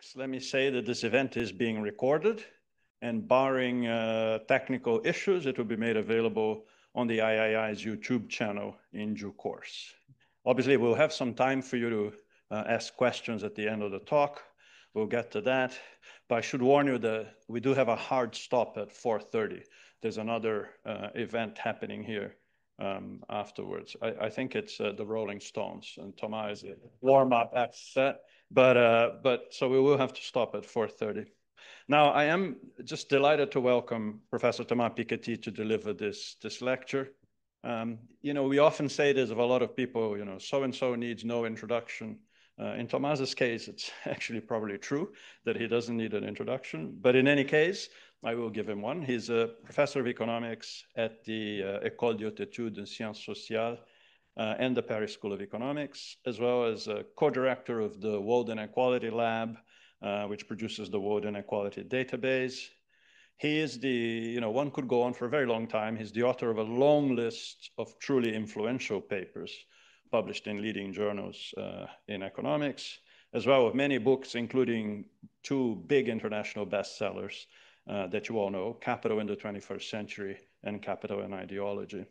economics, let me say that this event is being recorded, and barring technical issues, it will be made available on the III's YouTube channel in due course. Obviously, we'll have some time for you to ask questions at the end of the talk. We'll get to that. But I should warn you that we do have a hard stop at 4:30. There's another event happening here afterwards. I think it's the Rolling Stones, and Thomas is a warm-up act set. But so we will have to stop at 4:30. Now, I am just delighted to welcome Professor Thomas Piketty to deliver this lecture. We often say this of a lot of people, so-and-so needs no introduction. In Thomas's case, it's actually probably true that he doesn't need an introduction. But in any case, I will give him one. He's a professor of economics at the École de Haute Études en Sciences Sociales and the Paris School of Economics, as well as a co-director of the World Inequality Lab, which produces the World Inequality Database. He is one could go on for a very long time. He's the author of a long list of truly influential papers published in leading journals in economics, as well as many books, including two big international bestsellers that you all know, Capital in the 21st Century and Capital and Ideology.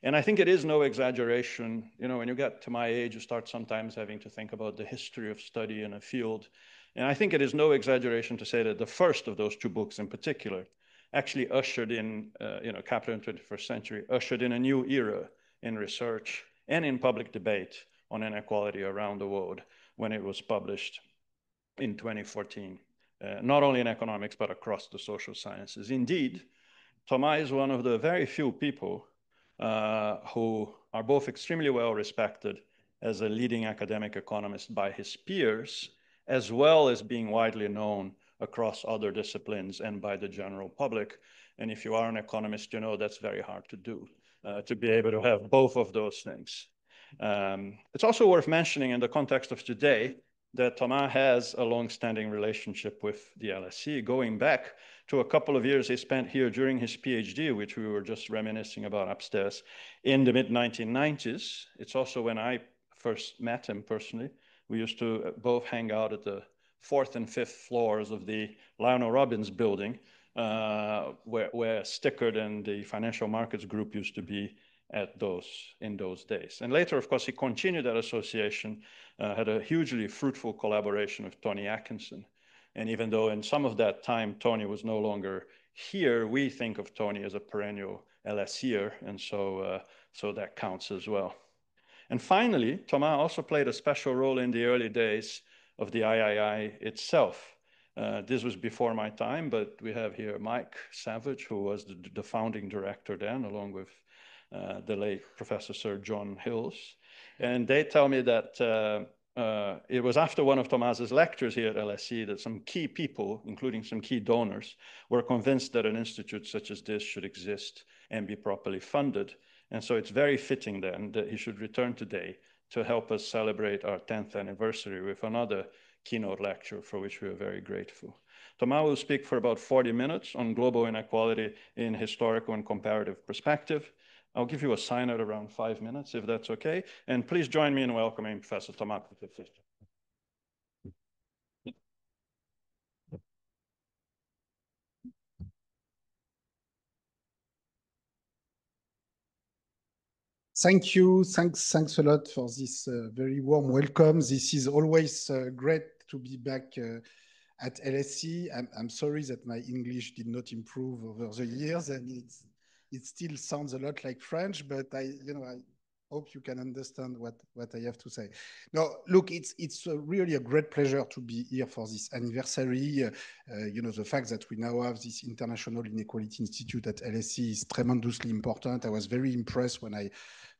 And I think it is no exaggeration, when you get to my age, you start sometimes having to think about the history of study in a field. And I think it is no exaggeration to say that the first of those two books in particular actually ushered in, Capital in the 21st Century, ushered in a new era in research and in public debate on inequality around the world when it was published in 2014, not only in economics, but across the social sciences. Indeed, Thomas is one of the very few people who are both extremely well respected as a leading academic economist by his peers, as well as being widely known across other disciplines and by the general public. And if you are an economist, that's very hard to do, to be able to have both of those things. It's also worth mentioning in the context of today that Thomas has a long-standing relationship with the LSE, going back to a couple of years he spent here during his PhD, which we were just reminiscing about upstairs, in the mid-1990s. It's also when I first met him personally. We used to both hang out at the 4th and 5th floors of the Lionel Robbins building, where Stickard and the Financial Markets Group used to be in those days. And later, of course, he continued that association, had a hugely fruitful collaboration with Tony Atkinson. And even though in some of that time, Tony was no longer here, we think of Tony as a perennial LSEer, and so that counts as well. And finally, Thomas also played a special role in the early days of the III itself. This was before my time, but we have here Mike Savage, who was the founding director then, along with the late Professor Sir John Hills. And they tell me that it was after one of Thomas's lectures here at LSE that some key people, including some key donors, were convinced that an institute such as this should exist and be properly funded. And so it's very fitting then that he should return today to help us celebrate our 10th anniversary with another keynote lecture for which we are very grateful. Thomas will speak for about 40 minutes on global inequality in historical and comparative perspective. I'll give you a sign at around 5 minutes, if that's okay. And please join me in welcoming Professor Thomas Piketty. Thank you. Thanks a lot for this very warm welcome. This is always great to be back at LSE. I'm sorry that my English did not improve over the years, and it still sounds a lot like French, but I hope you can understand what I have to say. No, look, it's really a great pleasure to be here for this anniversary. The fact that we now have this International Inequality Institute at LSE is tremendously important. I was very impressed when I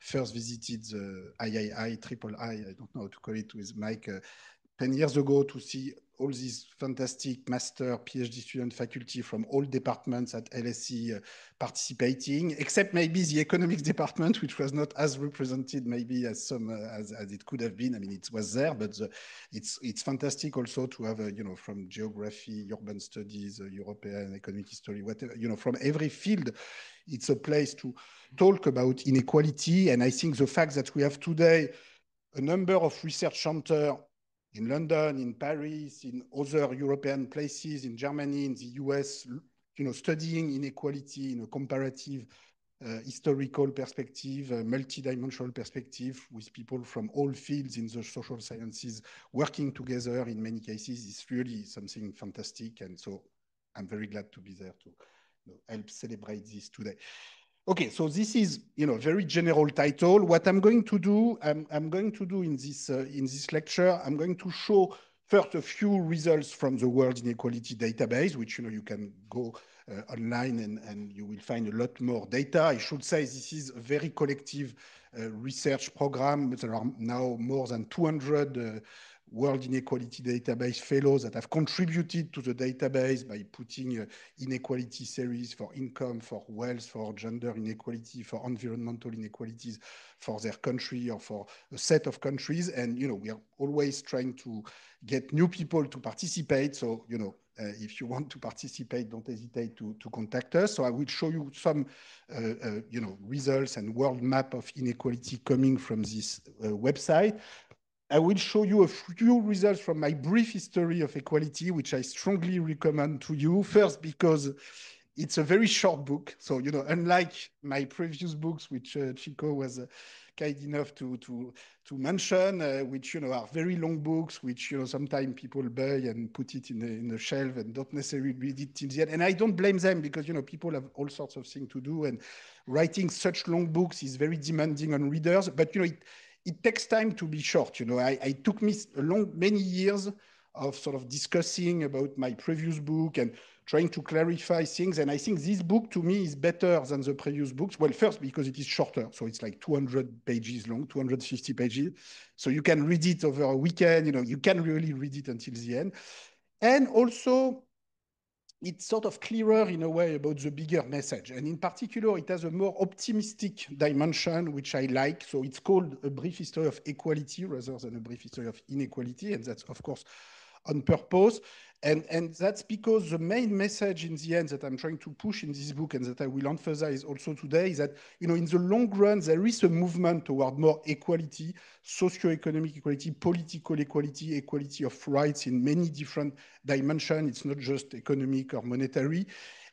first visited the III, I don't know how to call it, with Mike 10 years ago, to see all these fantastic master, PhD student faculty from all departments at LSE participating, except maybe the economics department, which was not as represented maybe as it could have been. I mean, it was there, but it's fantastic also to have, from geography, urban studies, European economic history, whatever, from every field. It's a place to talk about inequality. And I think the fact that we have today a number of research centers in London, in Paris, in other European places, in Germany, in the US, studying inequality in a comparative historical perspective, multidimensional perspective with people from all fields in the social sciences working together in many cases is really something fantastic. And so I'm very glad to be there to help celebrate this today. Okay, so this is very general title. What I'm going to do, I'm going to do in this lecture, I'm going to show first a few results from the World Inequality Database, which you can go online and you will find a lot more data. I should say this is a very collective research program. There are now more than 200 World Inequality Database fellows that have contributed to the database by putting inequality series for income, for wealth, for gender inequality, for environmental inequalities for their country or for a set of countries. And, we are always trying to get new people to participate. So, if you want to participate, don't hesitate to contact us. So I will show you some, results and world map of inequality coming from this website. I will show you a few results from my brief history of equality, which I strongly recommend to you. First, because it's a very short book. So, unlike my previous books, which Chico was kind enough to mention, which, are very long books, which, sometimes people buy and put it in the shelf and don't necessarily read it till the end. And I don't blame them because, people have all sorts of things to do. And writing such long books is very demanding on readers. But, it takes time to be short. It took me many years of sort of discussing about my previous book and trying to clarify things. And I think this book to me is better than the previous books. Well, first, because it is shorter. So it's like 200 pages long, 250 pages. So you can read it over a weekend. You can really read it until the end. And also, it's sort of clearer in a way about the bigger message. And in particular, it has a more optimistic dimension, which I like. So it's called A Brief History of Equality rather than A Brief History of Inequality. And that's, of course, on purpose. And that's because the main message in the end that I'm trying to push in this book and that I will emphasize also today is that, in the long run, there is a movement toward more equality, socioeconomic equality, political equality, equality of rights in many different dimensions. It's not just economic or monetary.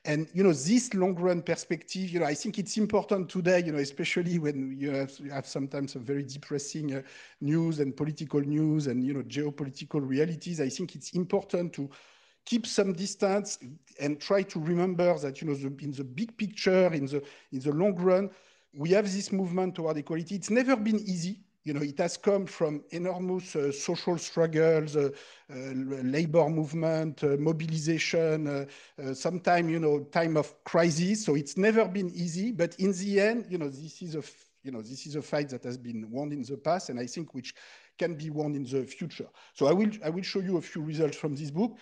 And, this long-run perspective, I think it's important today, especially when you have sometimes some very depressing news and political news and, geopolitical realities. I think it's important to keep some distance and try to remember that, in the big picture, in the long run, we have this movement toward equality. It's never been easy. It has come from enormous social struggles, labor movement, mobilization, sometimes, time of crisis. So it's never been easy. But in the end, this is a fight that has been won in the past, and I think which can be won in the future. So I will show you a few results from this book.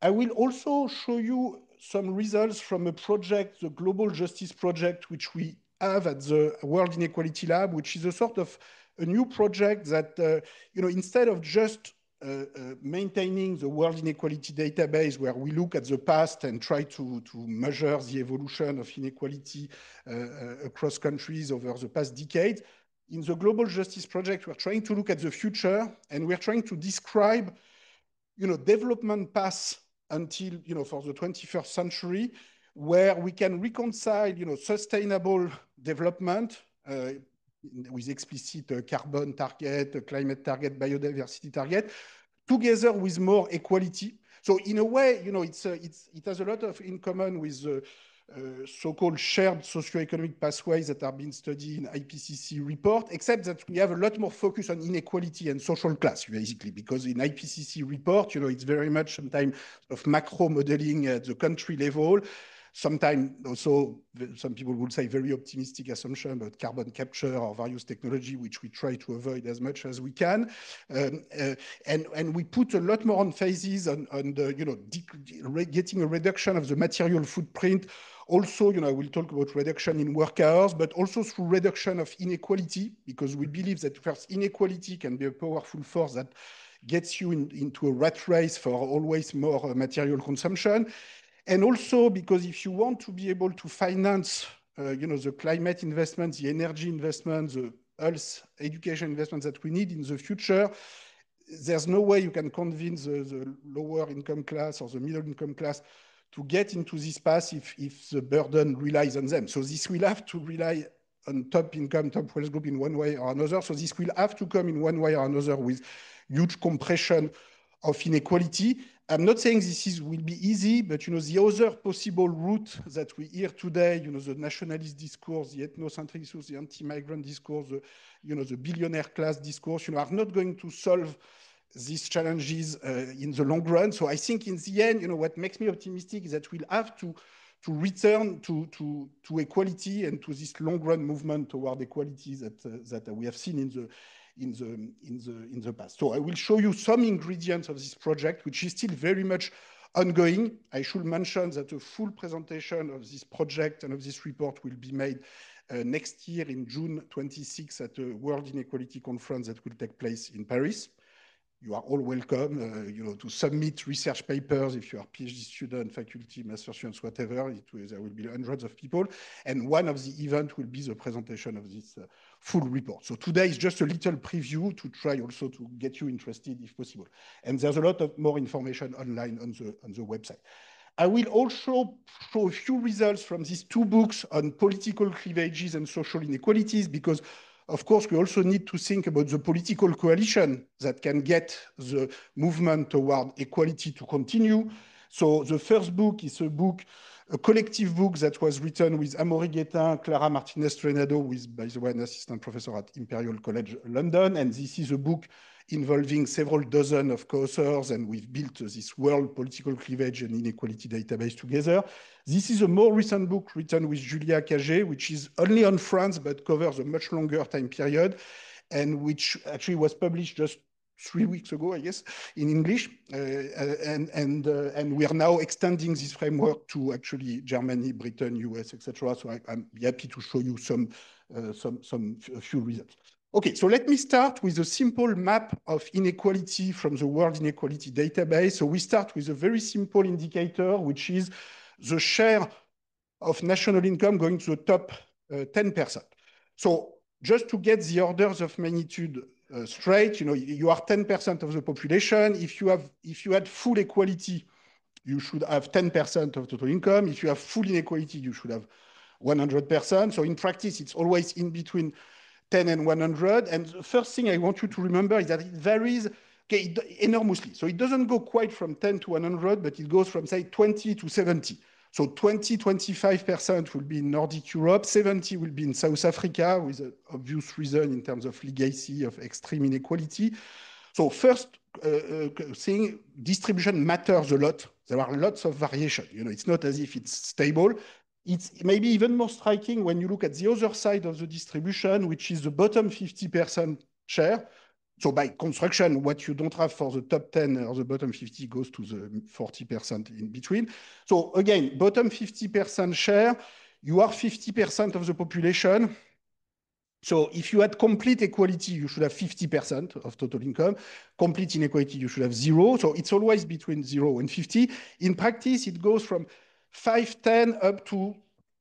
I will also show you some results from a project, the Global Justice Project, which we have at the World Inequality Lab, which is a sort of a new project that, instead of just maintaining the World Inequality Database, where we look at the past and try to measure the evolution of inequality across countries over the past decade, in the Global Justice Project, we're trying to look at the future and we're trying to describe, development paths until, for the 21st century, where we can reconcile, sustainable development with explicit carbon target, climate target, biodiversity target, together with more equality. So in a way, it has a lot in common with the so-called shared socioeconomic pathways that are being studied in IPCC report, except that we have a lot more focus on inequality and social class, basically, because in IPCC report, it's very much sometimes of macro modeling at the country level. Sometimes also, some people would say very optimistic assumption about carbon capture or various technology, which we try to avoid as much as we can. And we put a lot more emphasis on the, getting a reduction of the material footprint. Also, I will talk about reduction in work hours, but also through reduction of inequality, because we believe that first inequality can be a powerful force that gets you into a rat race for always more material consumption. And also because if you want to be able to finance, the climate investments, the energy investments, the health education investments that we need in the future, there's no way you can convince the lower income class or the middle income class to get into this path if the burden relies on them. So this will have to rely on top income, top wealth group in one way or another. So this will have to come in one way or another with huge compression of inequality. I'm not saying this will be easy, but the other possible route that we hear today, the nationalist discourse, the ethnocentric discourse, the anti-migrant discourse, the billionaire class discourse, are not going to solve these challenges in the long run. So I think in the end, what makes me optimistic is that we'll have to return to equality and to this long run movement toward equality that we have seen in the past. So I will show you some ingredients of this project, which is still very much ongoing. I should mention that a full presentation of this project and of this report will be made next year in June 26 at the World Inequality Conference that will take place in Paris. You are all welcome, to submit research papers if you are PhD student, faculty, master students, whatever. There will be hundreds of people. And one of the events will be the presentation of this full report. So today is just a little preview to try also to get you interested if possible. And there's a lot of more information online on the website. I will also show a few results from these two books on political cleavages and social inequalities, because of course, we also need to think about the political coalition that can get the movement toward equality to continue. So the first book is a collective book that was written with Amaury Guettin, Clara Martinez-Trenado, who is, by the way, an assistant professor at Imperial College London. And this is a book involving several dozen of co-authors, and we've built this world political cleavage and inequality database together. This is a more recent book written with Julia Cagé, which is only on France, but covers a much longer time period, and which actually was published just 3 weeks ago, I guess, in English. And we are now extending this framework to actually Germany, Britain, US, etc. So I'm happy to show you a few results. Okay, so let me start with a simple map of inequality from the World Inequality Database. So we start with a very simple indicator, which is the share of national income going to the top 10%. So just to get the orders of magnitude straight, you are 10% of the population. If you had full equality, you should have 10% of total income. If you have full inequality, you should have 100%. So in practice, it's always in between 10 and 100. And the first thing I want you to remember is that it varies enormously. So it doesn't go quite from 10 to 100, but it goes from, say, 20 to 70. So 25% will be in Nordic Europe, 70 will be in South Africa, with an obvious reason in terms of legacy of extreme inequality. So first thing, distribution matters a lot. There are lots of variation. It's not as if it's stable. It's maybe even more striking when you look at the other side of the distribution, which is the bottom 50% share. So by construction, what you don't have for the top 10 or the bottom 50 goes to the 40% in between. So again, bottom 50% share, you are 50% of the population. So if you had complete equality, you should have 50% of total income. Complete inequality, you should have 0. So it's always between 0 and 50. In practice, it goes from 5, 10 up to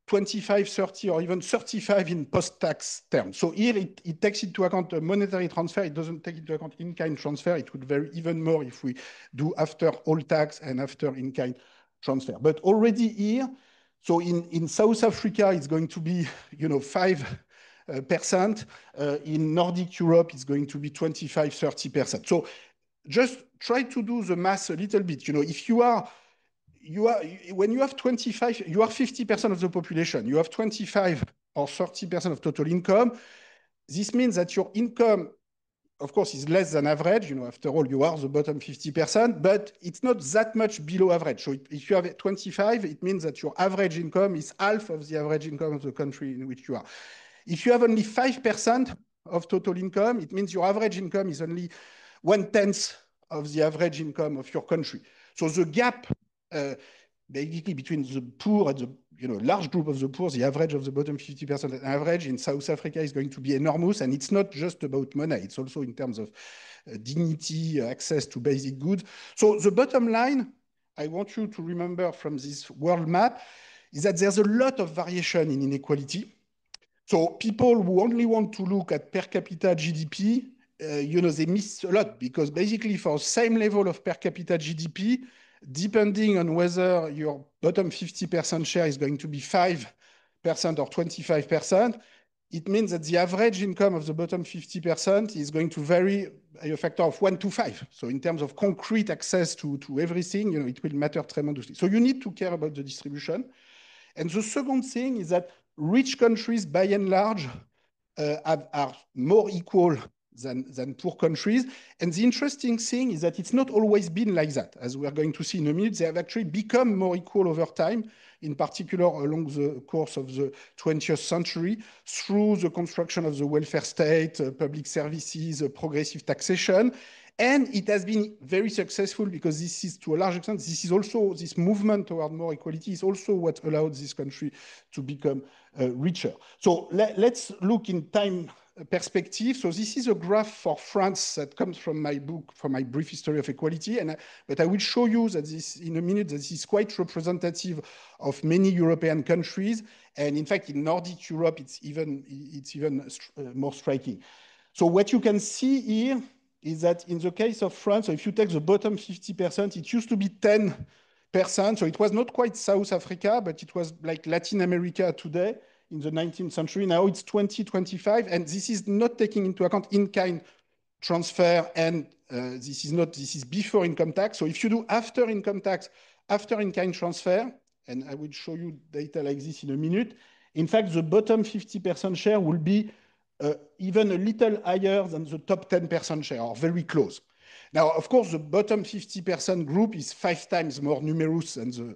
25, 30, or even 35 in post-tax terms. So here it takes into account a monetary transfer. It doesn't take into account in-kind transfer. It would vary even more if we do after all tax and after in-kind transfer. But already here, so in South Africa, it's going to be 5%. In Nordic Europe, it's going to be 25, 30%. So just try to do the math a little bit. If when you have 25, you are 50% of the population. You have 25 or 30% of total income. This means that your income, of course, is less than average. After all, you are the bottom 50%, but it's not that much below average. So if you have 25, it means that your average income is half of the average income of the country in which you are. If you have only 5% of total income, it means your average income is only 1/10 of the average income of your country. So the gap basically between the poor and the large group of the poor, the average of the bottom 50% average in South Africa is going to be enormous. And it's not just about money. It's also in terms of dignity, access to basic goods. So the bottom line, I want you to remember from this world map, is that there's a lot of variation in inequality. So people who only want to look at per capita GDP they miss a lot because basically for same level of per capita GDP, depending on whether your bottom 50% share is going to be 5% or 25%, it means that the average income of the bottom 50% is going to vary by a factor of 1 to 5. So in terms of concrete access to everything, it will matter tremendously. So you need to care about the distribution. And the second thing is that rich countries, by and large, are more equal than poor countries. And the interesting thing is that it's not always been like that. As we are going to see in a minute, they have actually become more equal over time, in particular along the course of the 20th century, through the construction of the welfare state, public services, progressive taxation. And it has been very successful because this is, to a large extent, this is also, this movement toward more equality is also what allowed this country to become richer. So let's look in time perspective. So this is a graph for France that comes from my book, from my brief history of equality. But I will show you that this in a minute, that this is quite representative of many European countries. And in fact, in Nordic Europe, it's even more striking. So what you can see here is that in the case of France, so if you take the bottom 50%, it used to be 10%. So it was not quite South Africa, but it was like Latin America today in the 19th century. Now it's 20, 25, and this is not taking into account in-kind transfer, and this is before income tax. So if you do after income tax, after in-kind transfer, and I will show you data like this in a minute, in fact, the bottom 50% share will be even a little higher than the top 10% share, or very close. Now, of course, the bottom 50% group is 5 times more numerous than the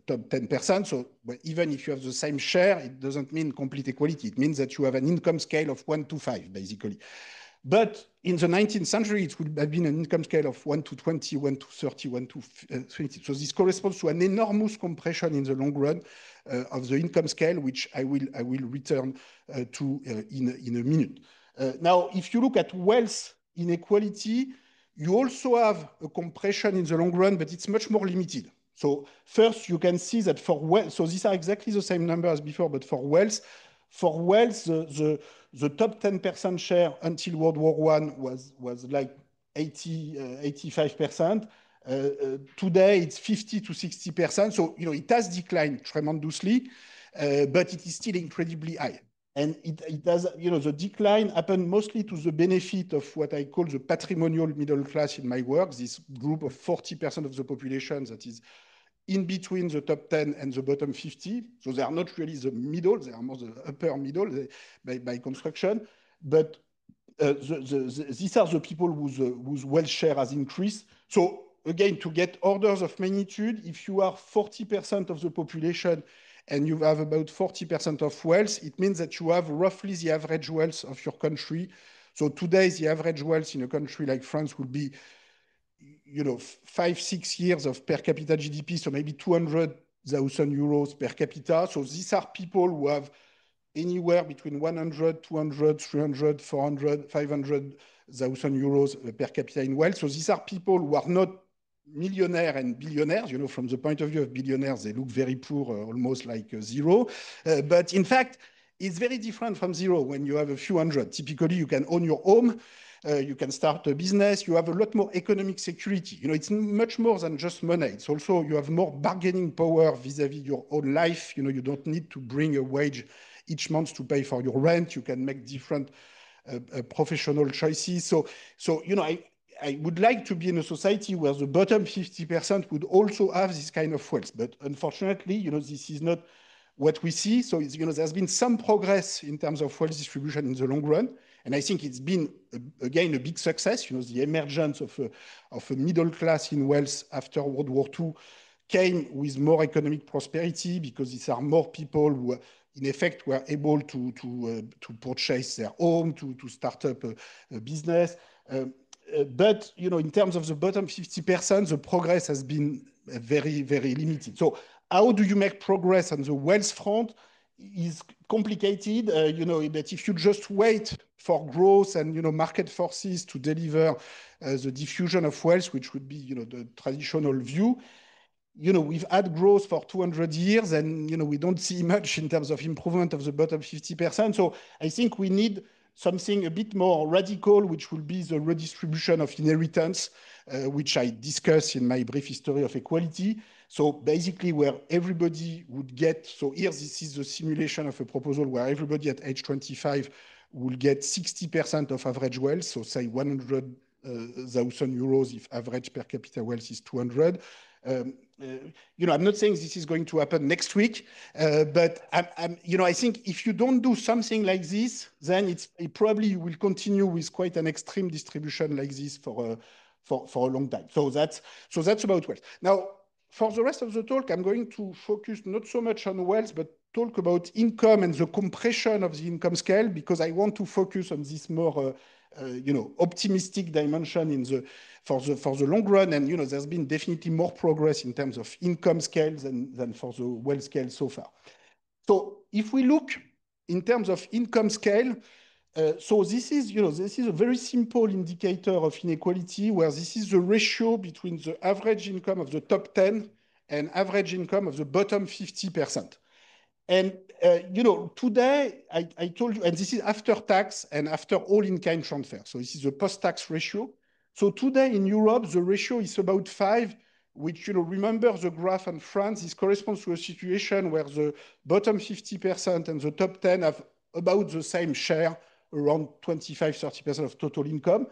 top 10%. So even if you have the same share, it doesn't mean complete equality. It means that you have an income scale of 1 to 5, basically. But in the 19th century, it would have been an income scale of 1 to 20, 1 to 30, 1 to 20. So this corresponds to an enormous compression in the long run of the income scale, which I will return to in a minute. Now, if you look at wealth inequality, you also have a compression in the long run, but it's much more limited. So first, you can see that for wealth, so these are exactly the same number as before, but for wealth, the top 10% share until World War I was like 85%. Today, it's 50 to 60%. So, it has declined tremendously, but it is still incredibly high. And it does, the decline happened mostly to the benefit of what I call the patrimonial middle class in my work, this group of 40% of the population that is in between the top 10 and the bottom 50. So they are not really the middle, they are more the upper middle by construction. But these are the people whose wealth share has increased. So again, to get orders of magnitude, if you are 40% of the population and you have about 40% of wealth, it means that you have roughly the average wealth of your country. So today, the average wealth in a country like France would be 5-6 years of per capita GDP, so maybe 200,000 euros per capita. So these are people who have anywhere between 100, 200, 300, 400, 500,000 euros per capita in wealth. So these are people who are not millionaires and billionaires. From the point of view of billionaires, they look very poor, almost like zero. But in fact, it's very different from zero when you have a few hundred. Typically, you can own your home. You can start a business. You have a lot more economic security. It's much more than just money. It's also, you have more bargaining power vis-a-vis your own life. You don't need to bring a wage each month to pay for your rent. You can make different professional choices. So I would like to be in a society where the bottom 50% would also have this kind of wealth. But unfortunately, this is not what we see. So there's been some progress in terms of wealth distribution in the long run. And I think it's been, again, a big success. The emergence of a middle class in wealth after World War II came with more economic prosperity because these are more people who, in effect, were able to purchase their home, to start up a business. But, in terms of the bottom 50%, the progress has been very, very limited. So how do you make progress on the wealth front is complicated, that if you just wait for growth and, market forces to deliver the diffusion of wealth, which would be, the traditional view, we've had growth for 200 years and, we don't see much in terms of improvement of the bottom 50%. So I think we need something a bit more radical, which will be the redistribution of inheritance, which I discuss in my brief history of equality. So basically where everybody would get, so here this is the simulation of a proposal where everybody at age 25 will get 60% of average wealth, so say 100,000 euros if average per capita wealth is 200. I'm not saying this is going to happen next week, but I think if you don't do something like this, then it probably will continue with quite an extreme distribution like this for a long time. So that's about wealth. Now, for the rest of the talk, I'm going to focus not so much on wealth, but talk about income and the compression of the income scale, because I want to focus on this more optimistic dimension for the long run. And there's been definitely more progress in terms of income scales than for the wealth scale so far. So if we look in terms of income scale, so this is a very simple indicator of inequality, where this is the ratio between the average income of the top 10 and average income of the bottom 50%. And today I told you, and this is after tax and after all in-kind transfer. So this is a post-tax ratio. So today in Europe, the ratio is about 5, which, remember the graph in France, this corresponds to a situation where the bottom 50% and the top 10 have about the same share, around 25-30% of total income.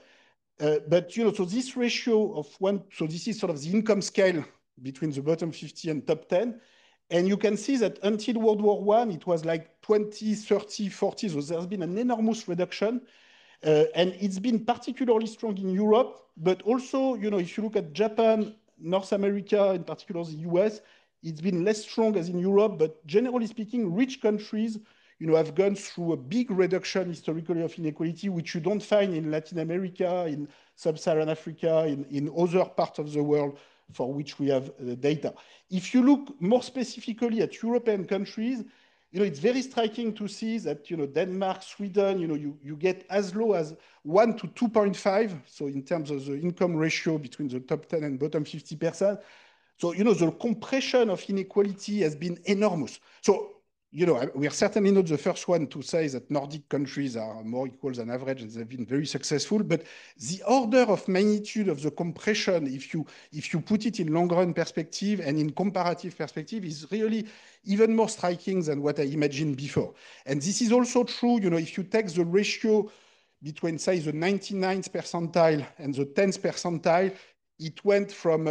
But, so this ratio of 1, so this is sort of the income scale between the bottom 50 and top 10. And you can see that until World War I, it was like 20, 30, 40. So there's been an enormous reduction. And it's been particularly strong in Europe, but also, if you look at Japan, North America, in particular the US, it's been less strong as in Europe, but generally speaking, rich countries, have gone through a big reduction historically of inequality, which you don't find in Latin America, in Sub-Saharan Africa, in other parts of the world for which we have data. If you look more specifically at European countries, it's very striking to see that, Denmark, Sweden, you get as low as 1 to 2.5. So in terms of the income ratio between the top 10 and bottom 50%. So, the compression of inequality has been enormous. So, we are certainly not the first one to say that Nordic countries are more equal than average, and they've been very successful. But the order of magnitude of the compression, if you put it in long-run perspective and in comparative perspective, is really even more striking than what I imagined before. And this is also true, if you take the ratio between, say, the 99th percentile and the 10th percentile, it went from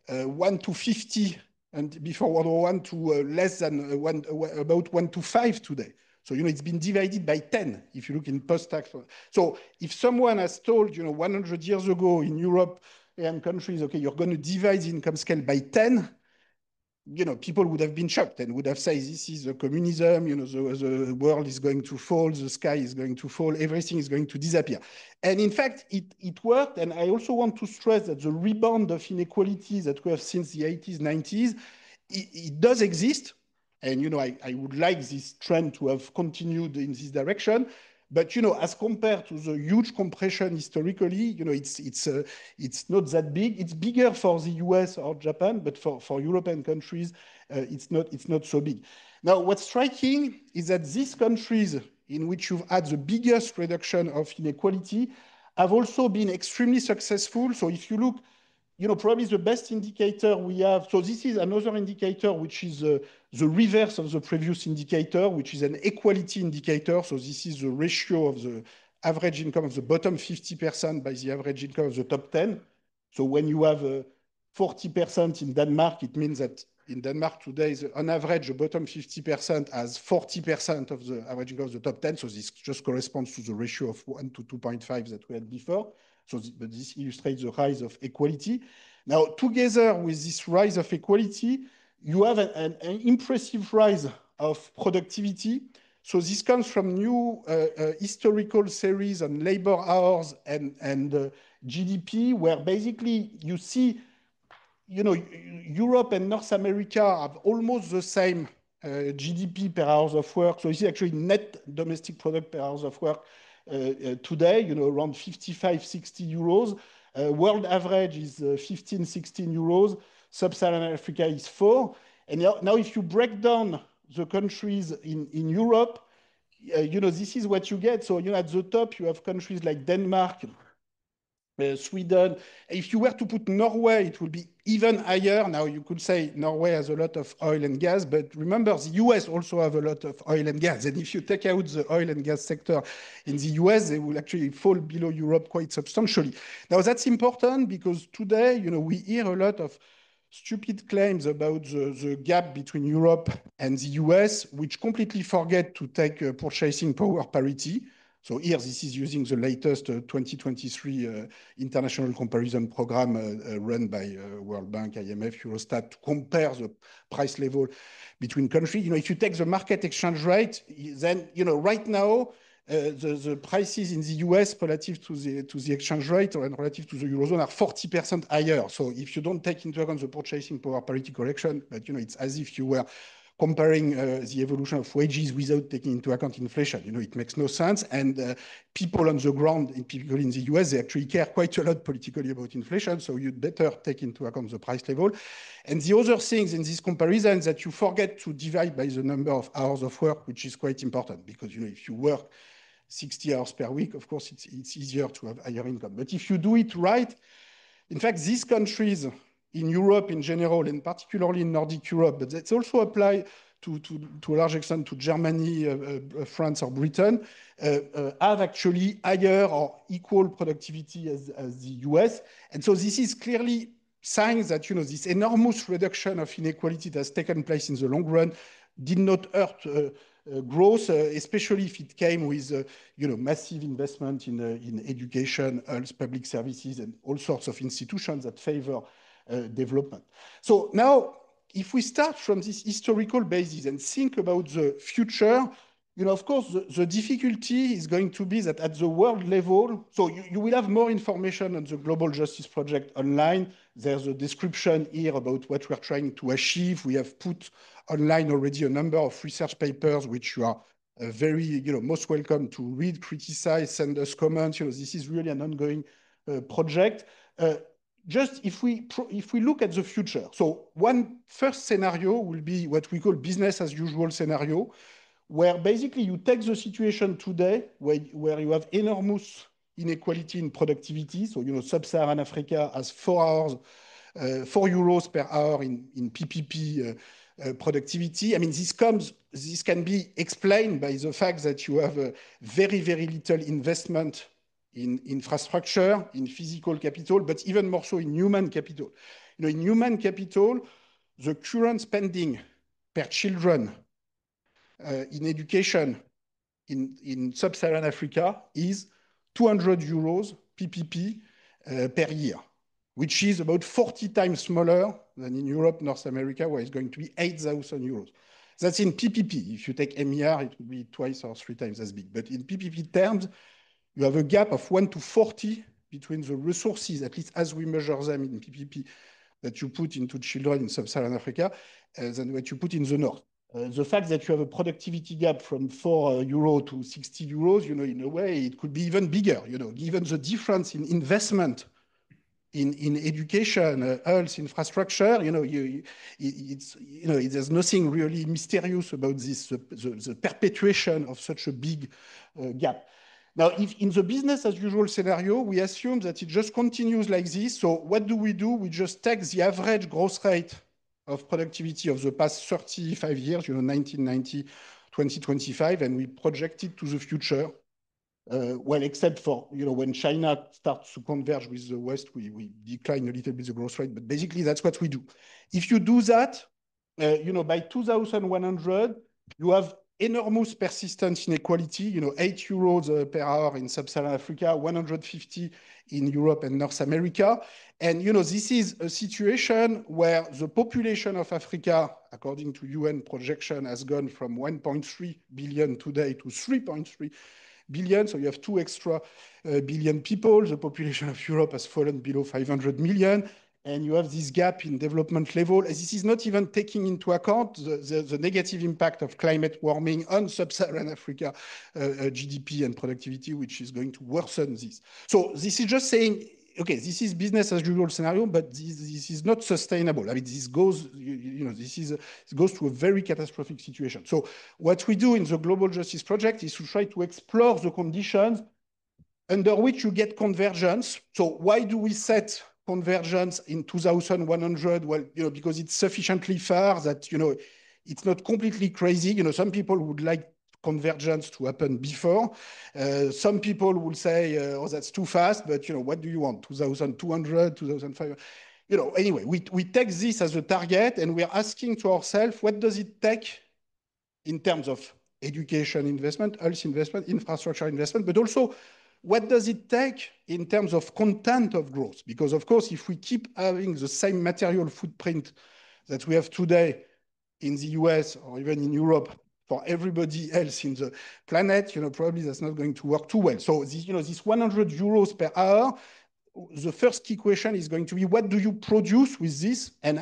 1 to 50 and before World War I to less than about 1 to 5 today. So, it's been divided by 10 if you look in post-tax. So if someone has told, 100 years ago in Europe and countries, okay, you're going to divide the income scale by 10, people would have been shocked and would have said, this is a communism, the world is going to fall, the sky is going to fall, everything is going to disappear. And in fact, it worked. And I also want to stress that the rebound of inequality that we have since the 80s, 90s, it does exist. And, I would like this trend to have continued in this direction. But, as compared to the huge compression historically, it's not that big. It's bigger for the US or Japan, but for European countries, it's not so big. Now, what's striking is that these countries in which you've had the biggest reduction of inequality have also been extremely successful. So if you look, probably the best indicator we have. So this is another indicator, which is the reverse of the previous indicator, which is an equality indicator. So this is the ratio of the average income of the bottom 50% by the average income of the top 10. So when you have 40% in Denmark, it means that in Denmark today, on average, the bottom 50% has 40% of the average income of the top 10. So this just corresponds to the ratio of 1 to 2.5 that we had before. But this illustrates the rise of equality. Now, together with this rise of equality, you have an impressive rise of productivity. So this comes from new historical series on labor hours and GDP, where basically you see, Europe and North America have almost the same GDP per hours of work. So you see actually net domestic product per hours of work today, around 55, 60 euros. World average is 15, 16 euros. Sub-Saharan Africa is 4. And now if you break down the countries in Europe, this is what you get. So, at the top, you have countries like Denmark, Sweden. If you were to put Norway, it would be even higher. Now, you could say Norway has a lot of oil and gas, but remember, the US also have a lot of oil and gas. And if you take out the oil and gas sector in the US, they will actually fall below Europe quite substantially. Now, that's important because today, we hear a lot of stupid claims about the gap between Europe and the US, which completely forget to take purchasing power parity. So here, this is using the latest 2023 international comparison program run by World Bank, IMF, Eurostat to compare the price level between countries. If you take the market exchange rate, then, right now, the prices in the US relative to the exchange rate and relative to the Eurozone are 40% higher. So if you don't take into account the purchasing power parity correction, but, it's as if you were comparing the evolution of wages without taking into account inflation. It makes no sense. And people on the ground, particularly in the US, they actually care quite a lot politically about inflation. So you'd better take into account the price level. And the other things in this comparison is that you forget to divide by the number of hours of work, which is quite important because, if you work 60 hours per week, of course, it's easier to have higher income. But if you do it right, in fact, these countries in Europe in general, and particularly in Nordic Europe, but that's also apply to a large extent to Germany, France, or Britain, have actually higher or equal productivity as the US. And so this is clearly signs that, this enormous reduction of inequality that has taken place in the long run did not hurt growth, especially if it came with massive investment in education, health, public services, and all sorts of institutions that favor development. So now, if we start from this historical basis and think about the future, of course, the difficulty is going to be that at the world level, so you will have more information on the Global Justice Project online. There's a description here about what we're trying to achieve. We have put online already a number of research papers, which you are very, most welcome to read, criticize, send us comments. This is really an ongoing project. Just if we look at the future, so one first scenario will be what we call business as usual scenario, where basically you take the situation today where you have enormous inequality in productivity. So, sub-Saharan Africa has 4 euros per hour in PPP productivity. I mean, this can be explained by the fact that you have a very, very little investment in infrastructure, in physical capital, but even more so in human capital. In human capital, the current spending per children in education in sub-Saharan Africa is 200 euros PPP per year, which is about 40 times smaller than in Europe, North America, where it's going to be 8,000 euros. That's in PPP. If you take MER, it would be twice or 3 times as big. But in PPP terms, you have a gap of 1 to 40 between the resources, at least as we measure them in PPP, that you put into children in sub-Saharan Africa, than what you put in the north. The fact that you have a productivity gap from 4 euro to 60 euros, in a way, it could be even bigger, given the difference in investment in education, health, infrastructure, there's nothing really mysterious about this, the perpetuation of such a big gap. Now, if in the business as usual scenario, we assume that it just continues like this. So what do? We just take the average growth rate of productivity of the past 35 years, 1990, 2025, and we project it to the future. Well, except for, when China starts to converge with the West, we decline a little bit the growth rate, but basically that's what we do. If you do that, by 2100, you have enormous persistent inequality, 8 euros per hour in sub-Saharan Africa, 150 in Europe and North America. And, this is a situation where the population of Africa, according to UN projection, has gone from 1.3 billion today to 3.3 billion. So you have 2 extra billion people. The population of Europe has fallen below 500 million. And you have this gap in development level. This is not even taking into account the negative impact of climate warming on sub-Saharan Africa GDP and productivity, which is going to worsen this. So this is just saying, okay, this is business as usual scenario, but this is not sustainable. I mean, this goes, this goes to a very catastrophic situation. So what we do in the Global Justice Project is to try to explore the conditions under which you get convergence. So why do we set convergence in 2100? Well, because it's sufficiently far that, it's not completely crazy. Some people would like convergence to happen before. Some people will say, oh, that's too fast, but, what do you want? 2200, 2500? Anyway, we take this as a target and we're asking to ourselves, what does it take in terms of education investment, health investment, infrastructure investment, but also what does it take in terms of content of growth? Because of course, if we keep having the same material footprint that we have today in the US or even in Europe for everybody else in the planet, probably that's not going to work too well. So this 100 euros per hour, the first key question is going to be, what do you produce with this? And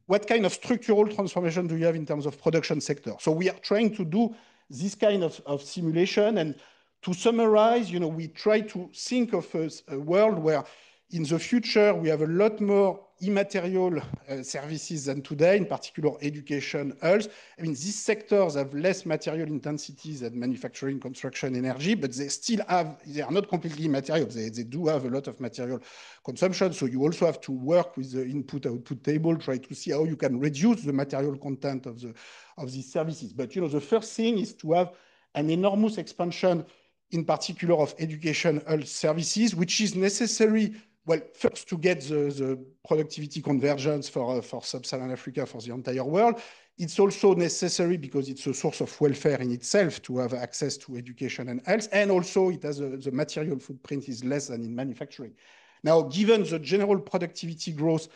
what kind of structural transformation do you have in terms of production sector? So we are trying to do this kind of simulation. And to summarize, we try to think of a world where in the future, we have a lot more immaterial services than today, in particular education, health. I mean, these sectors have less material intensities than manufacturing, construction, energy, but they are not completely immaterial. They do have a lot of material consumption. So you also have to work with the input-output table, try to see how you can reduce the material content of these services. But, the first thing is to have an enormous expansion, in particular of education, health services, which is necessary. Well, first to get the productivity convergence for sub-Saharan Africa, for the entire world. It's also necessary because it's a source of welfare in itself to have access to education and health. And also it has the material footprint is less than in manufacturing. Now, given the general productivity growth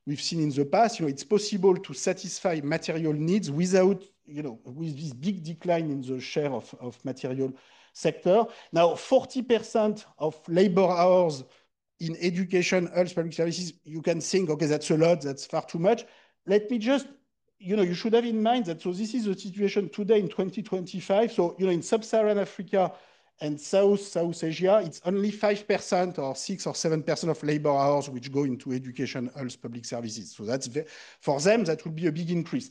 we've seen in the past, it's possible to satisfy material needs without, with this big decline in the share of material sector. Now, 40% of labor hours in education, health, public services, you can think, okay, that's a lot, that's far too much. Let me just, you should have in mind that, so this is the situation today in 2025. So, in sub-Saharan Africa and South Asia, it's only 5% or 6 or 7% of labor hours which go into education, health, public services. So that's, for them, that would be a big increase.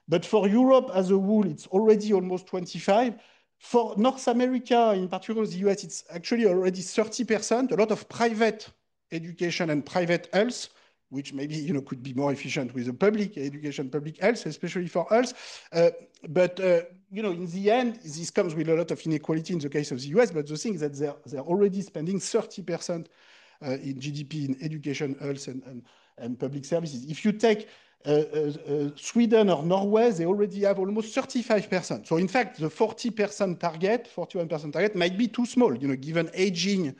But for Europe as a whole, it's already almost 25. For North America, in particular the US, it's actually already 30%, a lot of private education and private health, which maybe could be more efficient with the public education, public health, especially for health. But in the end, this comes with a lot of inequality in the case of the US, but the thing is that they're already spending 30% in GDP in education, health, and public services. If you take Sweden or Norway, they already have almost 35%. So in fact, the 40% target, 41% target might be too small, given aging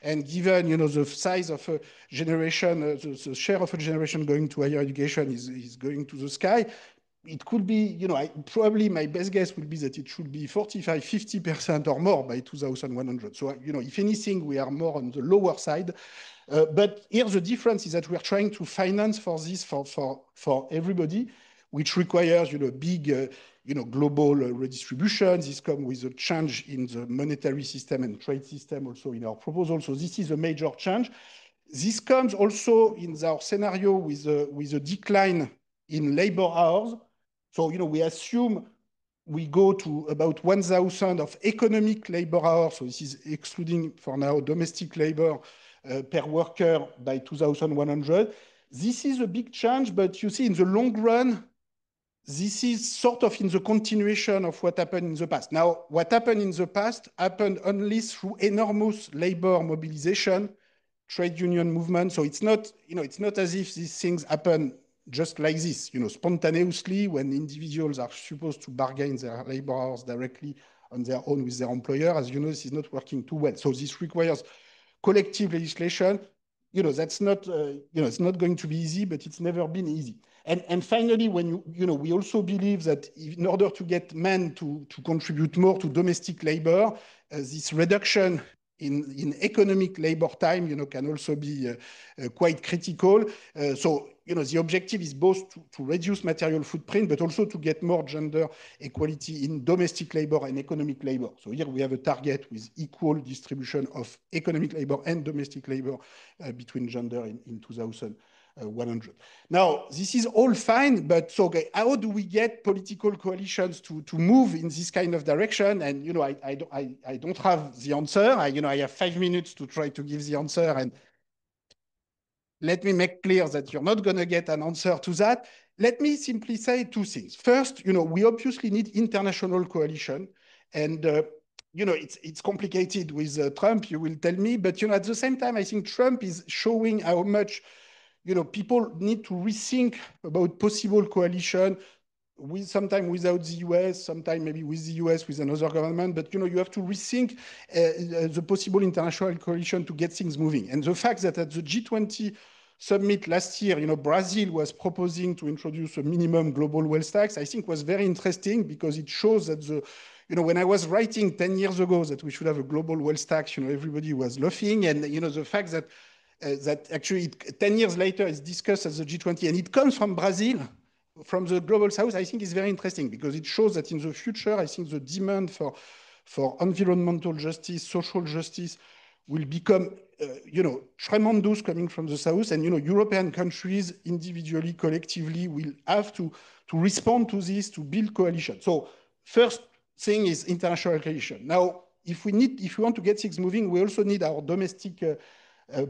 and given, the size of a generation, the share of a generation going to higher education is going to the sky. It could be, probably my best guess would be that it should be 45, 50% or more by 2100. So, if anything, we are more on the lower side. But here the difference is that we're trying to finance for this for everybody, which requires big global redistribution. This comes with a change in the monetary system and trade system also in our proposal. So this is a major change. This comes also in our scenario with a decline in labor hours. So we assume we go to about 1,000 of economic labor hours. So this is excluding for now domestic labor per worker by 2100. This is a big change, but you see in the long run, this is sort of in the continuation of what happened in the past. Now, what happened in the past happened only through enormous labor mobilization, trade union movement. So it's not as if these things happen just like this, spontaneously when individuals are supposed to bargain their labor hours directly on their own with their employer. As you know, this is not working too well. So this requires collective legislation. That's not, it's not going to be easy, but it's never been easy. And finally, when we also believe that in order to get men to contribute more to domestic labor, this reduction in economic labor time, can also be quite critical. So, the objective is both to reduce material footprint, but also to get more gender equality in domestic labor and economic labor. So here we have a target with equal distribution of economic labor and domestic labor between gender in 2100. Now, this is all fine, but so how do we get political coalitions to move in this kind of direction? And, I don't have the answer. I have 5 minutes to try to give the answer, and let me make clear that you're not going to get an answer to that. Let me simply say two things. First, we obviously need international coalition. And, it's complicated with Trump, you will tell me. But, at the same time, I think Trump is showing how much, people need to rethink about possible coalition, sometimes without the US, sometimes maybe with the US, with another government. But, you have to rethink the possible international coalition to get things moving. And the fact that at the G20 summit last year, Brazil was proposing to introduce a minimum global wealth tax, I think was very interesting because it shows that when I was writing 10 years ago that we should have a global wealth tax, everybody was laughing. And, the fact that actually 10 years later it's discussed at the G20 and it comes from Brazil, from the global south, I think is very interesting because it shows that in the future, I think the demand for environmental justice, social justice will become, tremendous coming from the south. And, European countries individually, collectively will have to respond to this, to build coalition. So first thing is international coalition. Now, if we want to get things moving, we also need our domestic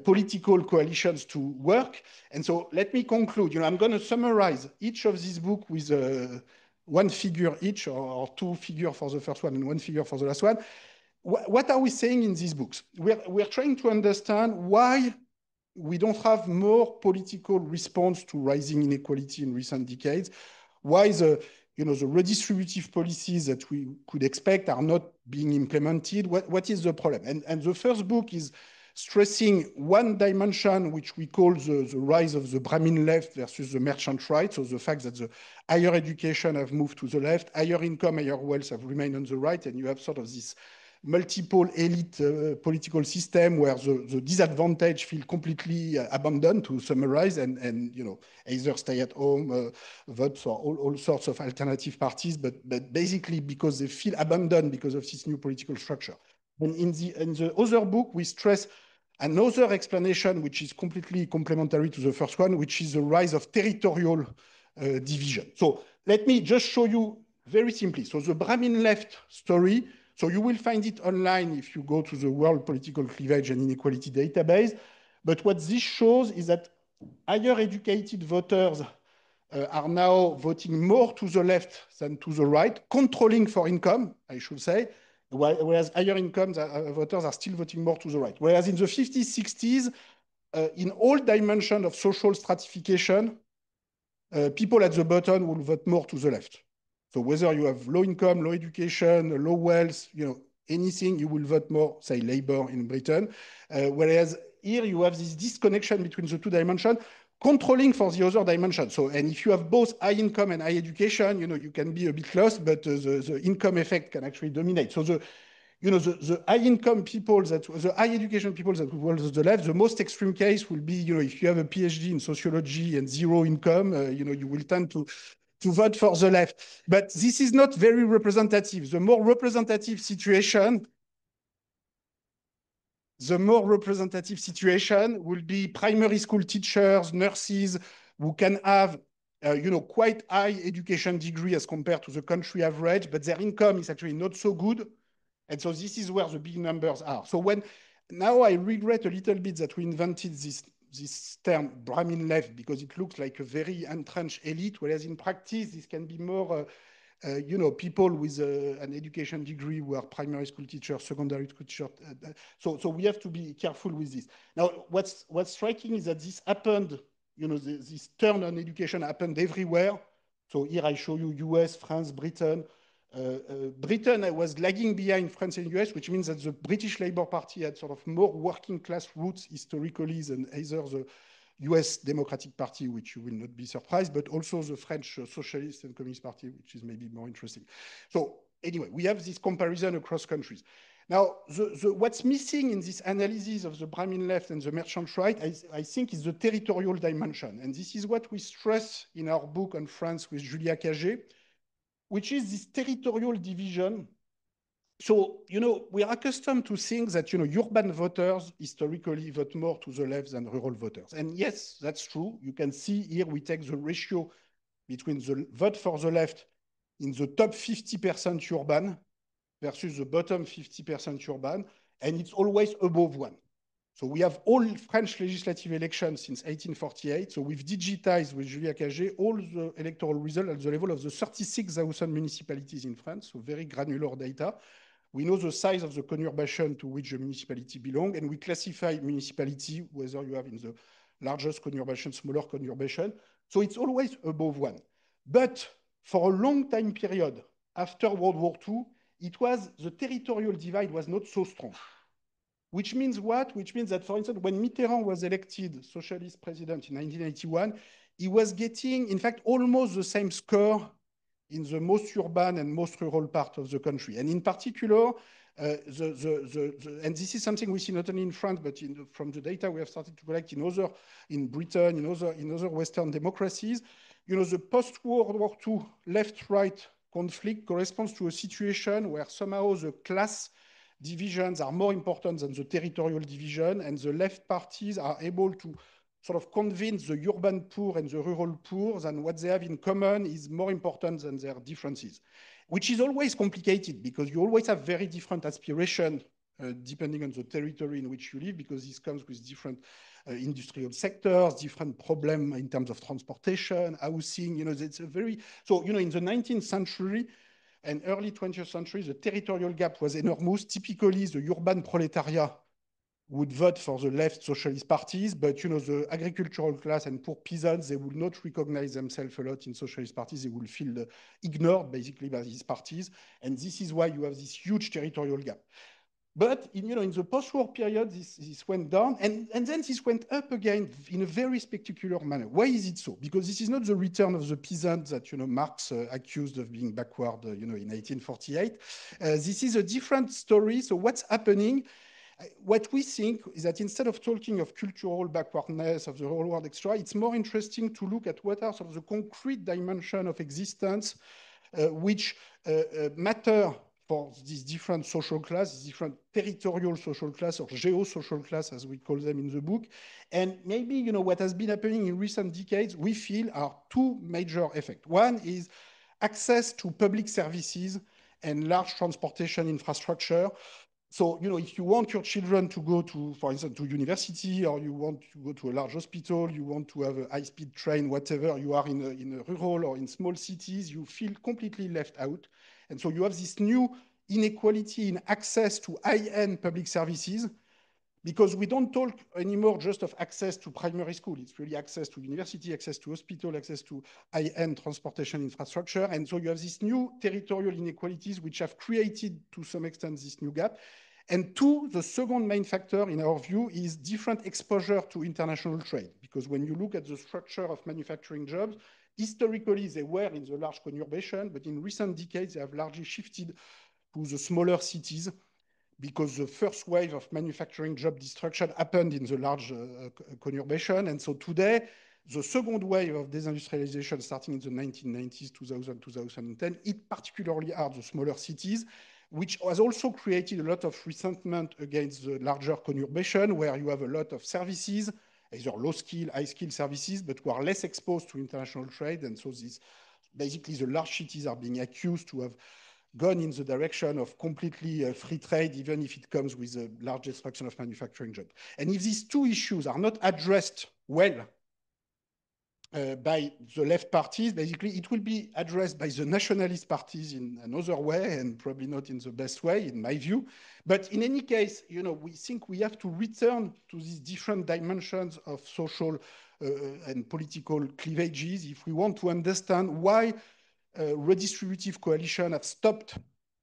political coalitions to work. And so let me conclude. I'm going to summarize each of these books with one figure each, or two figures for the first one and one figure for the last one. What are we saying in these books? We're trying to understand why we don't have more political response to rising inequality in recent decades, why the redistributive policies that we could expect are not being implemented. What is the problem? And the first book is stressing one dimension, which we call the rise of the Brahmin left versus the merchant right. So the fact that the higher education have moved to the left, higher income, higher wealth have remained on the right, and you have sort of this multiple elite political system where the disadvantaged feel completely abandoned, to summarize, and either stay at home, vote for all sorts of alternative parties, but basically because they feel abandoned because of this new political structure. And in the other book, we stress another explanation, which is completely complementary to the first one, which is the rise of territorial division. So let me just show you very simply. So the Brahmin left story, so you will find it online if you go to the World Political Cleavage and Inequality database. But what this shows is that higher educated voters are now voting more to the left than to the right, controlling for income, I should say, whereas higher income voters are still voting more to the right. Whereas in the 50s, 60s, in all dimensions of social stratification, people at the bottom will vote more to the left. So whether you have low income, low education, low wealth, anything, you will vote more, say, Labour in Britain. Whereas here you have this disconnection between the two dimensions, controlling for the other dimension. So, and if you have both high income and high education, you can be a bit lost, but the income effect can actually dominate. So the high income people, the high education people that will vote to the left, the most extreme case will be, if you have a PhD in sociology and zero income, you will tend to vote for the left. But this is not very representative. The more representative situation will be primary school teachers, nurses, who can have quite high education degree as compared to the country average, but their income is actually not so good. And so this is where the big numbers are. So now I regret a little bit that we invented this term Brahmin left, because it looks like a very entrenched elite, whereas in practice, this can be more people with an education degree who are primary school teachers, secondary school teachers. So we have to be careful with this. Now, what's striking is that this happened, this turn on education happened everywhere. So here I show you US, France, Britain. Britain was lagging behind France and US, which means that the British Labour Party had sort of more working class roots historically than either the US Democratic Party, which you will not be surprised, but also the French Socialist and Communist Party, which is maybe more interesting. So anyway, we have this comparison across countries. Now, what's missing in this analysis of the Brahmin left and the merchant right, I think, is the territorial dimension. And this is what we stress in our book on France with Julia Cagé, which is this territorial division. So, we are accustomed to think that, urban voters historically vote more to the left than rural voters. And yes, that's true. You can see here we take the ratio between the vote for the left in the top 50% urban versus the bottom 50% urban, and it's always above 1. So we have all French legislative elections since 1848. So we've digitized with Julia Cagé all the electoral results at the level of the 36,000 municipalities in France, so very granular data. We know the size of the conurbation to which the municipality belongs, and we classify municipality, whether you have in the largest conurbation, smaller conurbation. So it's always above 1. But for a long time period, after World War II, the territorial divide was not so strong. Which means what? Which means that, for instance, when Mitterrand was elected socialist president in 1981, he was getting, in fact, almost the same score in the most urban and most rural part of the country. And in particular, and this is something we see not only in France, but from the data we have started to collect in Britain, in other Western democracies, the post-World War II left-right conflict corresponds to a situation where somehow the class divisions are more important than the territorial division, and the left parties are able to sort of convince the urban poor and the rural poor that what they have in common is more important than their differences, which is always complicated because you always have very different aspirations depending on the territory in which you live, because this comes with different industrial sectors, different problems in terms of transportation, housing. It's a very, so, in the 19th century, and early 20th century, the territorial gap was enormous. Typically, the urban proletariat would vote for the left socialist parties, but the agricultural class and poor peasants, they would not recognize themselves a lot in socialist parties. They will feel ignored basically by these parties. And this is why you have this huge territorial gap. But in the post-war period, this went down, and then this went up again in a very spectacular manner. Why is it so? Because this is not the return of the peasant that Marx accused of being backward, in 1848. This is a different story. So what's happening? What we think is that instead of talking of cultural backwardness of the whole world extra, it's more interesting to look at what are sort of the concrete dimension of existence which matter for these different social classes, different territorial social class or geo-social class, as we call them in the book. And maybe, what has been happening in recent decades, we feel are two major effects. One is access to public services and large transportation infrastructure. So, if you want your children to go to, for instance, to university, or you want to go to a large hospital, you want to have a high-speed train, whatever, you are in a rural or in small cities, you feel completely left out. And so you have this new inequality in access to high-end public services, because we don't talk anymore just of access to primary school. It's really access to university, access to hospital, access to high-end transportation infrastructure. And so you have these new territorial inequalities which have created, to some extent, this new gap. And two, the second main factor in our view is different exposure to international trade. Because when you look at the structure of manufacturing jobs, historically they were in the large conurbation, but in recent decades they have largely shifted to the smaller cities, because the first wave of manufacturing job destruction happened in the large conurbation. And so today, the second wave of desindustrialization starting in the 1990s, 2000, 2010, it particularly are the smaller cities, which has also created a lot of resentment against the larger conurbation, where you have a lot of services, either low-skill, high-skill services, but who are less exposed to international trade. And so basically the large cities are being accused to have gone in the direction of completely free trade, even if it comes with a large destruction of manufacturing jobs. And if these two issues are not addressed well by the left parties, basically it will be addressed by the nationalist parties in another way, and probably not in the best way, in my view. But in any case, we think we have to return to these different dimensions of social and political cleavages if we want to understand why redistributive coalition have stopped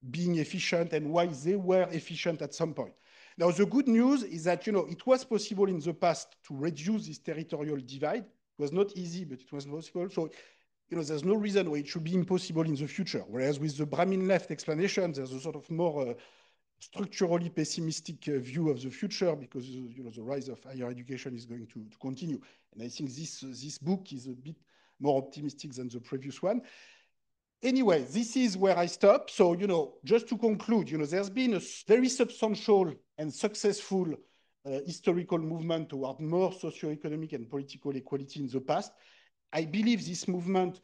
being efficient and why they were efficient at some point. Now, the good news is that, it was possible in the past to reduce this territorial divide. It was not easy, but it was possible. So, there's no reason why it should be impossible in the future. Whereas with the Brahmin left explanation, there's a sort of more structurally pessimistic view of the future because the rise of higher education is going to continue. And I think this book is a bit more optimistic than the previous one. Anyway, this is where I stop. So, just to conclude, there's been a very substantial and successful historical movement toward more socioeconomic and political equality in the past. I believe this movement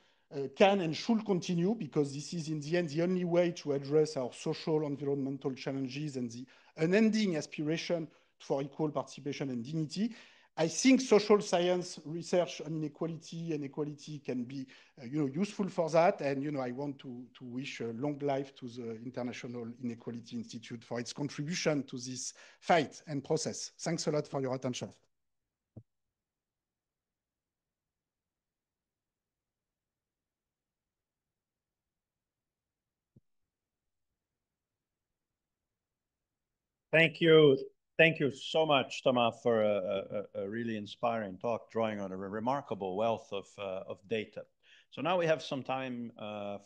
can and should continue because this is in the end the only way to address our social environmental challenges and the unending aspiration for equal participation and dignity. I think social science research on inequality and equality can be useful for that. And I want to wish a long life to the International Inequality Institute for its contribution to this fight and process. Thanks a lot for your attention. Thank you. Thank you so much, Thomas, for a really inspiring talk, drawing on a remarkable wealth of data. So now we have some time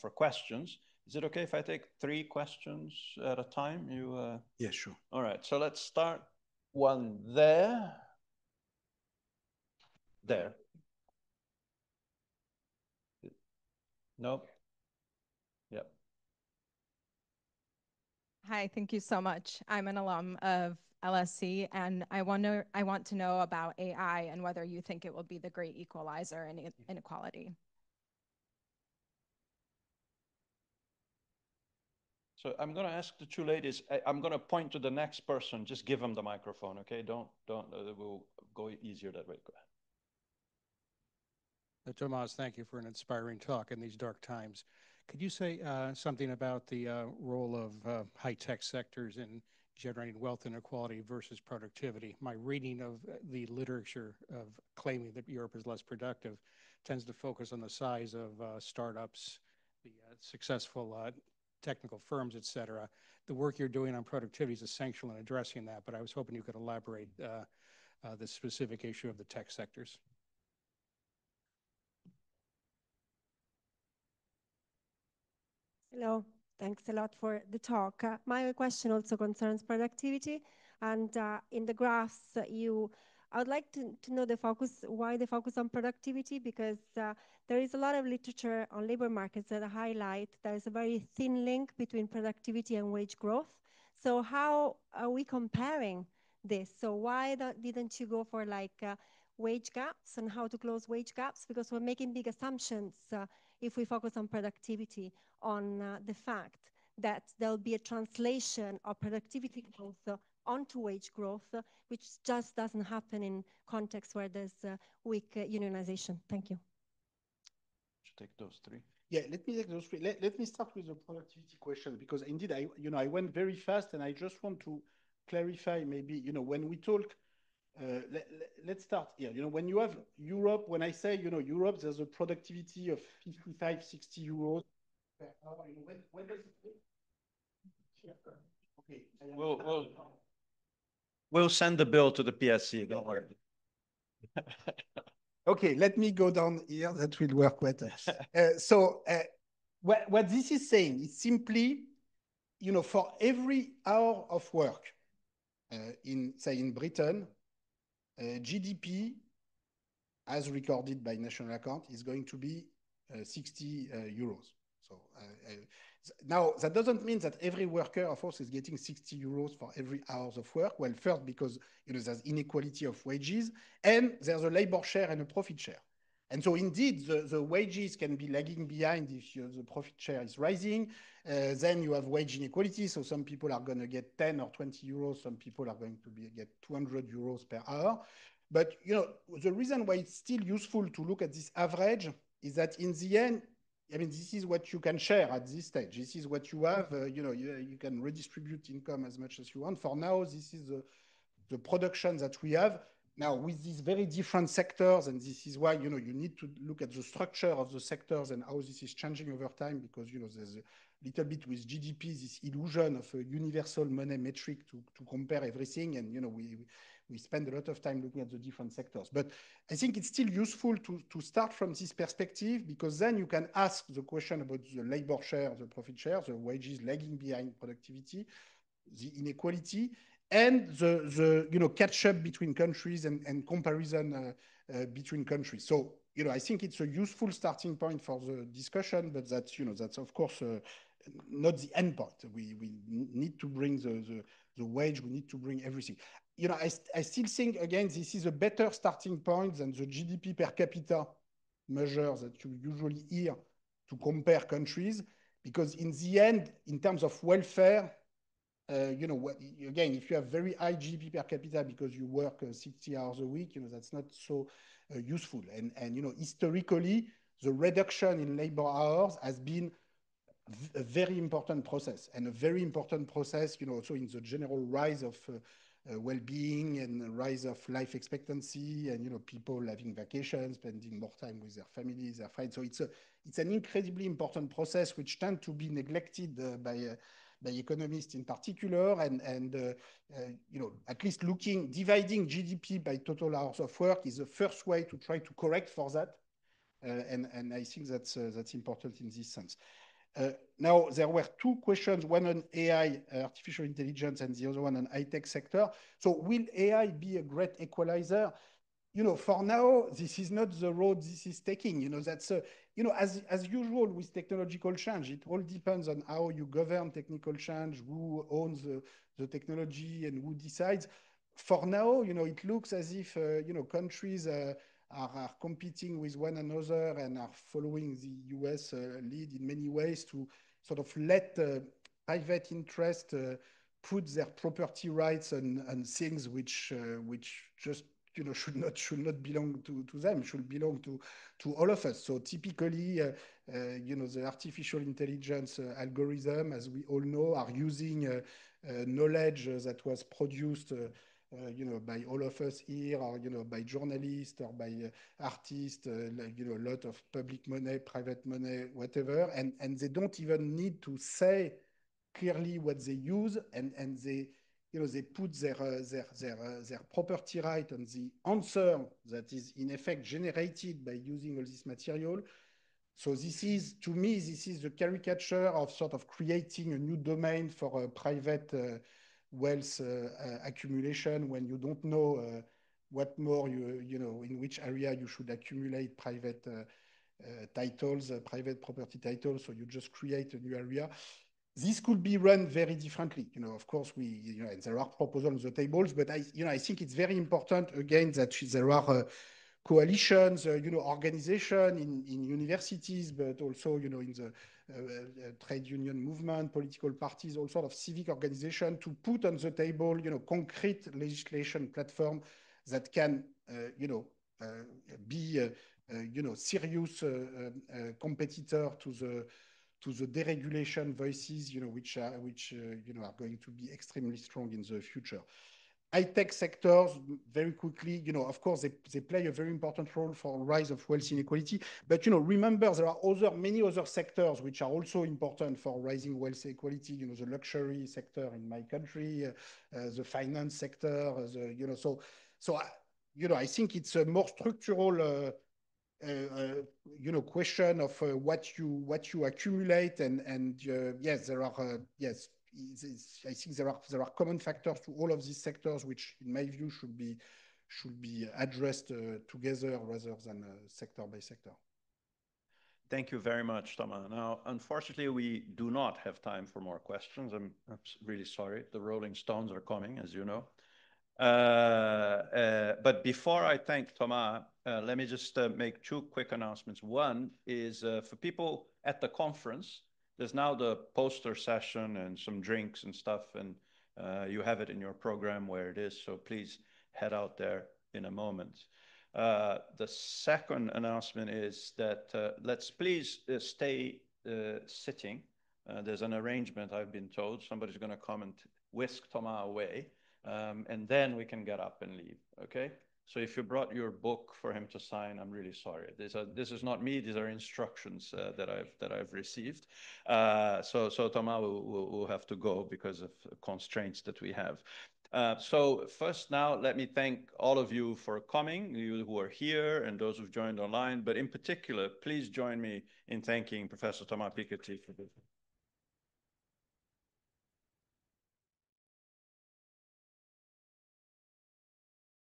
for questions. Is it okay if I take 3 questions at a time? Yeah, sure. All right. So let's start one there. There. No? Yep. Hi, thank you so much. I'm an alum of LSE, and I want to know about AI and whether you think it will be the great equalizer in inequality. So I'm going to ask the 2 ladies. I'm going to point to the next person. Just give them the microphone, okay? Don't. We'll go easier that way. Go ahead. Thomas, thank you for an inspiring talk in these dark times. Could you say something about the role of high-tech sectors in generating wealth inequality versus productivity? My reading of the literature of claiming that Europe is less productive tends to focus on the size of startups, the successful technical firms, et cetera. The work you're doing on productivity is essential in addressing that, but I was hoping you could elaborate the specific issue of the tech sectors. Hello, thanks a lot for the talk. My question also concerns productivity, and in the graphs I would like to know why the focus on productivity, because there is a lot of literature on labor markets that highlight there is a very thin link between productivity and wage growth. So how are we comparing this? So why didn't you go for wage gaps and how to close wage gaps? Because we're making big assumptions if we focus on productivity, on the fact that there'll be a translation of productivity growth onto wage growth, which just doesn't happen in contexts where there's weak unionization. Thank you. Should take those 3. Yeah, let me take those 3. Let me start with the productivity question, because indeed I went very fast, and I just want to clarify maybe when we talk. Let's start here. When you have Europe, when I say Europe, there's a productivity of 55, 60 euros per hour. When does it? Okay. We'll send the bill to the PSC. Don't worry. Okay, let me go down here. That will work better. So what this is saying is simply, for every hour of work in Britain, GDP, as recorded by national account, is going to be 60 euros. So now that doesn't mean that every worker, of course, is getting 60 euros for every hour of work. Well, first, because there's inequality of wages, and there's a labor share and a profit share. And so indeed, the wages can be lagging behind if the profit share is rising. Then you have wage inequality. So some people are going to get 10 or 20 euros. Some people are going to get 200 euros per hour. But the reason why it's still useful to look at this average is that in the end, I mean, this is what you can share at this stage. This is what you have. You can redistribute income as much as you want. For now, this is the production that we have. Now, with these very different sectors, and this is why you need to look at the structure of the sectors and how this is changing over time, because there's a little bit with GDP, this illusion of a universal money metric to compare everything, and we spend a lot of time looking at the different sectors. But I think it's still useful to start from this perspective, because then you can ask the question about the labor share, the profit share, the wages lagging behind productivity. the inequality and the catch up between countries and comparison between countries. So I think it's a useful starting point for the discussion, but that's of course not the end point. We need to bring the wage. We need to bring everything. I still think, again, this is a better starting point than the GDP per capita measures that you usually hear to compare countries, because in the end, in terms of welfare, again, if you have very high GDP per capita because you work 60 hours a week, that's not so useful. And historically, the reduction in labor hours has been a very important process, and a very important process, also in the general rise of well-being and rise of life expectancy, and people having vacations, spending more time with their families, their friends. So it's an incredibly important process which tends to be neglected by economists in particular, and at least dividing GDP by total hours of work is the first way to try to correct for that, and I think that's important in this sense. Now, there were two questions, one on AI, artificial intelligence, and the other one on high-tech sector. So will AI be a great equalizer? For now, this is not the road this is taking. That's, as usual with technological change, it all depends on how you govern technical change, who owns the technology, and who decides. For now, it looks as if, countries are competing with one another and are following the US lead in many ways to sort of let private interest put their property rights on things which just should not belong to them, should belong to all of us. So typically, the artificial intelligence algorithm, as we all know, are using knowledge that was produced by all of us here, or by journalists or by artists, a lot of public money, private money, whatever, and they don't even need to say clearly what they use, and they they put their property right on the answer that is in effect generated by using all this material. So this is, to me, this is the caricature of sort of creating a new domain for private wealth accumulation, when you don't know what more in which area you should accumulate private titles, private property titles. So you just create a new area. This could be run very differently. Of course, and there are proposals on the tables, but I think it's very important, again, that there are coalitions, organization in universities, but also, in the trade union movement, political parties, all sort of civic organization, to put on the table, concrete legislation platform that can, be, serious competitor to the deregulation voices, which are going to be extremely strong in the future. High-tech sectors, very quickly, of course, they play a very important role for rise of wealth inequality. But, remember, there are many other sectors which are also important for rising wealth equality, the luxury sector in my country, the finance sector, I think it's a more structural question of what you accumulate, and yes, there are I think there are common factors to all of these sectors, which, in my view, should be addressed together rather than sector by sector. Thank you very much, Thomas. Now, unfortunately, we do not have time for more questions. I'm really sorry. The Rolling Stones are coming, as you know. But before I thank Thomas, let me just make two quick announcements. One is for people at the conference, there's now the poster session and some drinks and stuff, and you have it in your program where it is, so please head out there in a moment. The second announcement is that let's please stay sitting. There's an arrangement, I've been told. Somebody's going to come and whisk Thomas away, and then we can get up and leave, okay? So if you brought your book for him to sign, I'm really sorry. This is not me. These are instructions that I've received. So Thomas will have to go because of constraints that we have. So first now, let me thank all of you for coming, you who are here and those who've joined online. But in particular, please join me in thanking Professor Thomas Piketty for this.